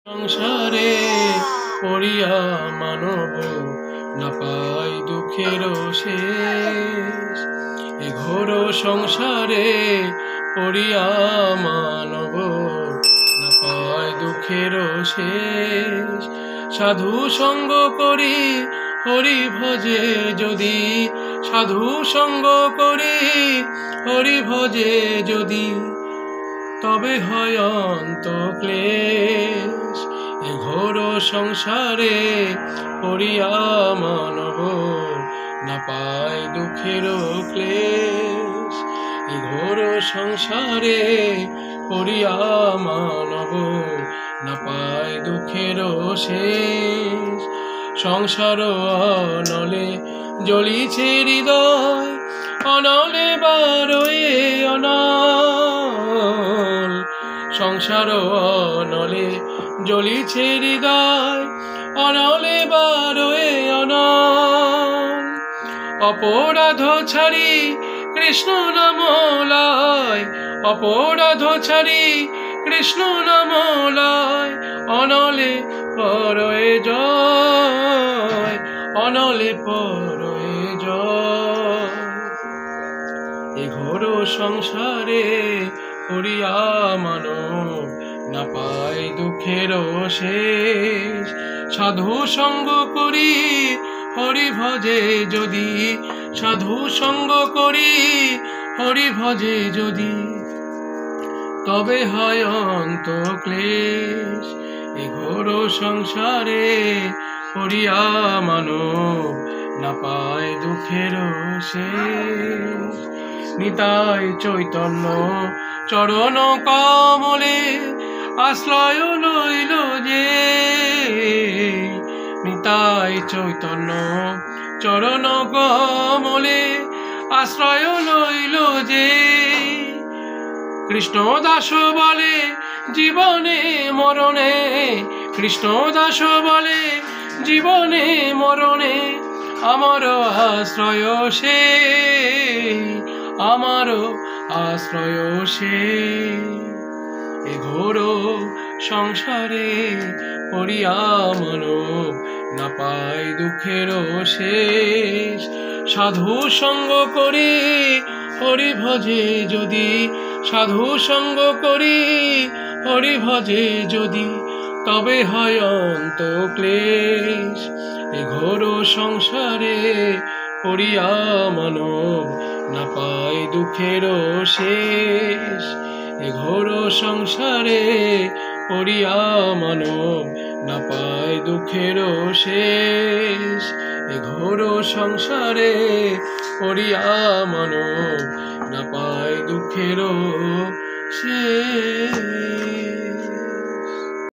সংসারে পড়িয়া মানব না পাই দুঃখের শেষ। এ ঘোর সংসারে পড়িয়া মানব না পাই দুঃখের শেষ। সাধু সঙ্গ করি হরি ভজে যদি, সাধু সঙ্গ করি হরি ভজে যদি, তবে হয় অন্ত ক্লেশ। এ ঘোর সংসারে পড়িয়া মানব না পায় দুঃখের ক্লেশ। এ ঘোর সংসারে পড়িয়া মানব না পায় দুঃখের শেষ। সংসার অনলে জ্বলিছে হৃদয়, অনলে বারোয়ে অনল। সংসার অনলে জ্বলিছে হৃদয়, অনলে বারোয়ে অনল। অপরাধ ছাড়ি কৃষ্ণ নাম লয়, অপরাধ ছাড়ি কৃষ্ণ নাম লয়, অনলে পরয়ে জয়, অনলে পরয়ে জয়। এ ঘোর সংসারে পড়িয়া মানব না পায় দুঃখের শেষ। সাধু সঙ্গ করি হরি ভজে যদি, সাধু সঙ্গ করি হরি ভজে যদি, তবে হয় অন্ত ক্লেশ। এ ঘোর সংসারে পড়িয়া মানব না পায় দুঃখের শেষ। নিতাই চৈতন্য চরণ কমলে আশ্রয় লইল যে, নিতাই চৈতন্য চরণ কমলে আশ্রয় লইল যে। কৃষ্ণ দাস বলে জীবনে মরণে, কৃষ্ণ দাস বলে জীবনে মরণে, আমার আশ্রয় সে, আমার আশ্রয় সে। এ ঘোর সংসারে পড়িয়া মানব না পায় দুঃখের শেষ। সাধু সঙ্গ করি হরি ভজে যদি, সাধু সঙ্গ করি হরি ভজে যদি, তবে হয় অন্ত ক্লেশ। এ ঘোর সংসারে পড়িয়া মানব না পায় দুঃখের শেষ। এ ঘোর সংসারে পড়িয়া মানব না পায় দুঃখের শেষ। এ ঘোর সংসারে পড়িয়া মানব না পায় দুঃখের শেষ।